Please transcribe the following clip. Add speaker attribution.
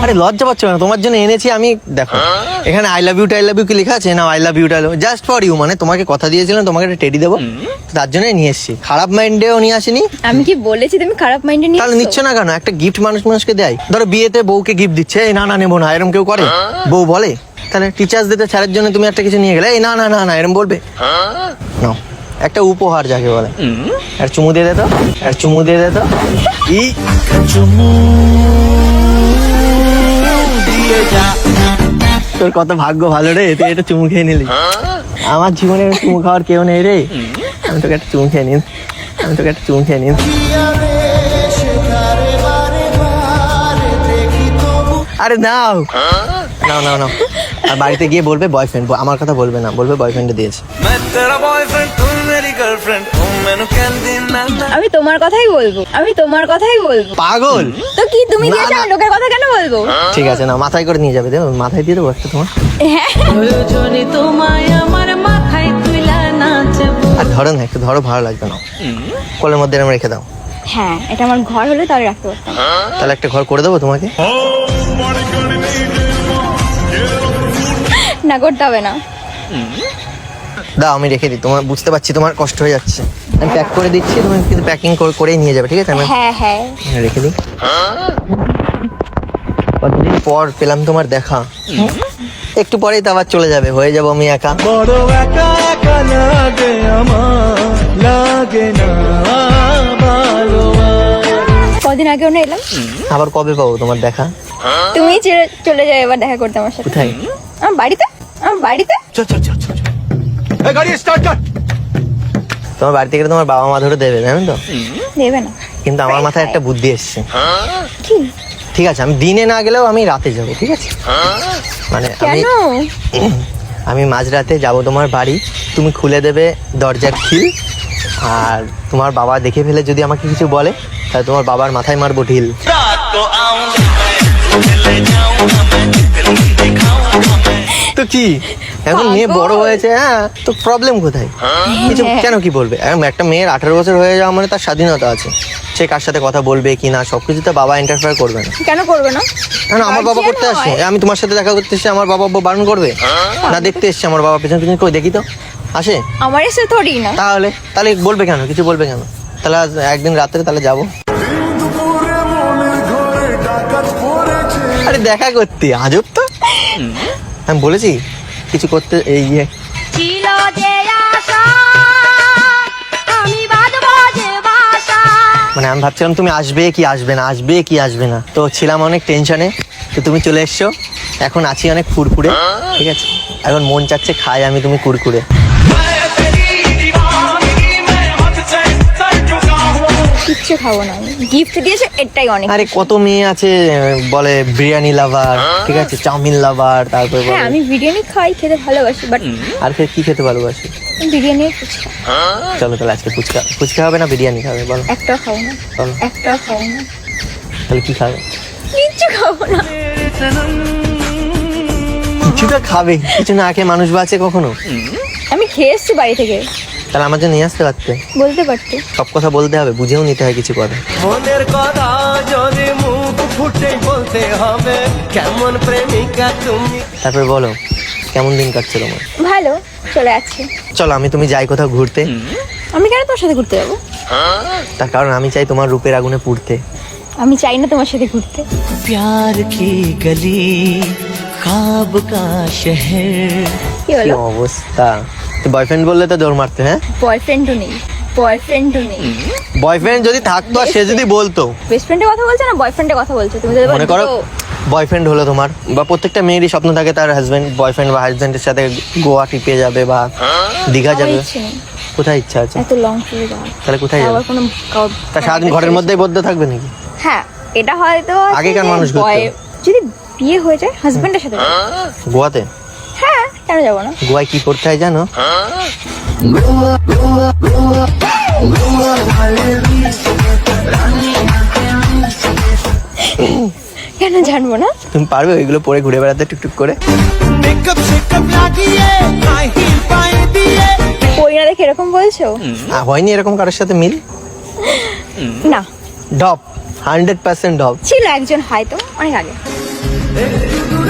Speaker 1: আরে লজ্জা পাচ্ছ না, তোমার জন্য এনেছি আমি। দেখো এখানে আই লাভ ইউ কি লেখা আছে না, I love you just for you, মানে তোমাকে কথা দিয়েছিলাম তোমাকে একটা টেডি দেবো, তার জন্য নিয়ে এসেছি। খারাপ মাইন্ডেও নিয়ে আসিনি।
Speaker 2: আমি কি বলেছি তুমি খারাপ মাইন্ডে নিয়ে
Speaker 1: তাহলে নিচ্ছ না কেন? একটা গিফট মানুষকে দেয়। ধরো বিয়েতে বউকে গিফট দিচ্ছে, এই না না নেবো না, এরকম কেউ করে? বউ বলে? তাহলে টিচার্স ডেতে স্যারের জন্য তুমি একটা কিছু নিয়ে গেলে, এই না না না না এরকম বলবে? নাও একটা উপহার যাকে বলে। আর চুমু দিয়ে দে তো, আর চুমু দিয়ে দে তো। ই চুমু দিয়ে যা। তোর কত ভাগ্য ভালো রে, তুই এটা চুমু খেয়ে নিলি। আমার জীবনে চুমু খাওয়ার কেউ নেই রে। আমি তোকে একটা চুমু খেয়ে নিন, আমি তোকে একটা চুমু খেয়ে নিন। আরে নাও নাও নাও নাও। আর বাড়িতে গিয়ে বলবে বয়ফ্রেন্ড, আমার কথা বলবে না, বলবে বয়ফ্রেন্ডে দিয়েছে।
Speaker 2: আমি তোমার কথাই বলবো, আমি তোমার কথাই বলবো।
Speaker 1: পাগল
Speaker 2: তো কি তুমি
Speaker 1: না,
Speaker 2: দিয়েছো,
Speaker 1: না।
Speaker 2: আমি লোকের কথা কেন বলবো?
Speaker 1: ঠিক আছে না, মাথায় করে নিয়ে যাবে, দেবো মাথায় দিয়ে দেবো একটা তোমার।
Speaker 3: প্রয়োজনে তোমায় আমার মাথায় তুইলা নাচবো।
Speaker 1: আর ধরো না, একটু ধরো, ভালো লাগবে না। কোলের মধ্যে এরকম রেখে দাও।
Speaker 2: হ্যাঁ, এটা আমার ঘর হলে তাহলে রাখতে পারতাম।
Speaker 1: তাহলে একটা ঘর করে দেবো তোমাকে।
Speaker 2: না, করতে হবে না।
Speaker 1: দাও আমি রেখে দিই, তোমার বুঝতে পারছি তোমার কষ্ট হয়ে যাচ্ছে। আমি প্যাক করে দিচ্ছি, তুমি কিন্তু প্যাকিং করেই নিয়ে যাবে, ঠিক আছে? আমি
Speaker 2: হ্যাঁ হ্যাঁ।
Speaker 1: রেখে দিই। কতদিন পর পেলাম তোমার দেখা। একটু পরেই তো আবার চলে যাবে, হয়ে যাবো আমি একা। বড় একা একা লাগে আমার, লাগে না ভালো।
Speaker 2: কদিন আগেও না এলাম।
Speaker 1: আবার কবে পাবো তোমার দেখা?
Speaker 2: তুমি চলে যাও এবার দেখা করতে আমার সাথে।
Speaker 1: কোথায়?
Speaker 2: আমার বাড়িতে, আমার বাড়িতে।
Speaker 1: চল চল চল চল। এই গাড়ি স্টার্ট কর। তোমার বাড়ি থেকে তোমার বাবা মা ধরে দেবে, জানেন তো?
Speaker 2: দেবে না।
Speaker 1: কিন্তু আমার মাথায় একটা বুদ্ধি এসছে।
Speaker 2: কি?
Speaker 1: ঠিক আছে, আমি দিনে না গেলেও আমি রাতে যাবো, ঠিক আছে? মানে
Speaker 2: কেন?
Speaker 1: আমি মাঝরাতে যাব তোমার বাড়ি, তুমি খুলে দেবে দরজার খিল, আর তোমার বাবা দেখে ফেলে যদি আমাকে কিছু বলে, তাহলে তোমার বাবার মাথায় মারবো ঢিল। তো কি এখন মেয়ে বড় হয়েছে, হ্যাঁ, তো প্রবলেম কোথায়? কিছু কেন কি বলবে? এখন একটা মেয়ের 18 বছর হয়ে যাওয়া মানে তার স্বাধীনতা আছে, সে কার সাথে কথা বলবে কি না সবকিছু তো বাবা ইন্টারফেয়ার করবে না।
Speaker 2: কেন করবে না?
Speaker 1: কেন? আমার বাবা করতে আসছে, আমি তোমার সাথে দেখা করতে এসে আমার বাবা বারণ করবে না? দেখতে এসছে আমার বাবা, পেছন পেছন কই দেখি তো আসে?
Speaker 2: আমার এসে থোড়ি না।
Speaker 1: তাহলে তাহলে বলবে কেন? কিছু বলবে কেন? তাহলে আজ একদিন রাত্রে তাহলে যাবো। আরে দেখা করতে আজব তো। আমি বলেছি কিছু করতে, এই ইয়ে
Speaker 2: ছিল যে আশা, আমি বাঁধবো যে বাসা।
Speaker 1: মানে আমি ভাবছিলাম তুমি আসবে কি আসবে না, আসবে কি আসবে না, তো ছিলাম অনেক টেনশনে। তো তুমি চলে এসছো, এখন আছি অনেক ফুরফুরে, ঠিক আছে? এখন মন চাচ্ছে খাই আমি তুমি কুরকুরে।
Speaker 2: কিচ্ছু খাবো না, আমি গিফট দিয়েছে এটাই অনেক।
Speaker 1: আরে কত মেয়ে আছে বলে বিরিয়ানি লাভার, ঠিক আছে, চাউমিন লাভার, তারপর
Speaker 2: হ্যাঁ, আমি বিরিয়ানি খাই, খেতে ভালোবাসি, বাট
Speaker 1: আর ফের কি খেতে ভালোবাসি?
Speaker 2: বিরিয়ানি ফুচকা।
Speaker 1: চলো তাহলে আজকে ফুচকা, ফুচকা হবে না বিরিয়ানি খাবে বলো?
Speaker 2: একটাও খাবো না,
Speaker 1: বলো
Speaker 2: একটাও খাবো না,
Speaker 1: তাহলে কি খাবে?
Speaker 2: কিচ্ছু খাবো না।
Speaker 1: কিছুটা খাবে, কিছু না খেয়ে মানুষ বাঁচে কখনো?
Speaker 2: আমি খেয়ে এসছি বাড়ি থেকে।
Speaker 1: তাহলে আমার জন্য নিয়ে আসতে পারতে,
Speaker 2: বলতে পারতে।
Speaker 1: সব কথা বলতে হবে, বুঝেও নিতে হয় কিছু কথা।
Speaker 4: মনের কথা যদি মুখ ফুটে বলতে হবে, কেমন প্রেমিকা তুমি।
Speaker 1: তারপরে বলো কেমন দিন কাটছে তোমার?
Speaker 2: ভালো চলে যাচ্ছে।
Speaker 1: চলো আমি তুমি যাই কোথাও ঘুরতে।
Speaker 2: আমি কেন তোমার সাথে ঘুরতে যাবো?
Speaker 1: তার কারণ আমি চাই তোমার রূপের আগুনে পুড়তে।
Speaker 2: আমি চাই না তোমার সাথে ঘুরতে।
Speaker 4: प्यार की गली ख्वाब का शहर।
Speaker 2: কি
Speaker 1: কি
Speaker 2: হলো?
Speaker 1: অবস্থা! বয়ফ্রেন্ড বললে তো দৌড় মারতে। হ্যাঁ,
Speaker 2: বয়ফ্রেন্ডও নেই, বয়ফ্রেন্ডও নেই।
Speaker 1: বয়ফ্রেন্ড যদি থাকতো আর সে যদি বলতো,
Speaker 2: বেস্ট ফ্রেন্ডের কথা বলছো না বয়ফ্রেন্ডের কথা বলছো? তুমি যদি
Speaker 1: মনে করো বয়ফ্রেন্ড হলো তোমার, বা প্রত্যেকটা মেয়েরই স্বপ্ন থাকে তার হাজবেন্ড, বয়ফ্রেন্ড বা হাজবেন্ডের সাথে গোয়া ট্রিপে যাবে বা দীঘা যাবে। কোথায় ইচ্ছা আছে?
Speaker 2: এত লং ট্যুরে যাওয়ার।
Speaker 1: তাহলে কোথায় যাবে?
Speaker 2: আবার কোনো
Speaker 1: তা সারাদিন ঘরের মধ্যেই বদ্ধ থাকবে নাকি?
Speaker 2: হ্যাঁ, এটা হয়তো
Speaker 1: আগেকার মানুষ ঘুরতো।
Speaker 2: যদি বিয়ে হয়ে যায় হাজবেন্ডের সাথে যাবে।
Speaker 1: গোয়াতে?
Speaker 2: হ্যাঁ, কেন যাবো না?
Speaker 1: গোয়ায় কি করতে হয় জানো?
Speaker 2: কেন জানবো না?
Speaker 1: তুমি পারবে ওইগুলো পরে ঘুরে বেড়াতে টুকটুক করে?
Speaker 4: মেকআপ শেকআপ লাগিয়ে হাই হিল পায়ে দিয়ে।
Speaker 2: কই না দেখে এরকম বলছো?
Speaker 1: হয়নি এরকম কারোর সাথে মিল?
Speaker 2: না,
Speaker 1: ডপ, 100% ডপ।
Speaker 2: ছিল একজন হয়তো অনেক আগে।
Speaker 4: একটু দূরে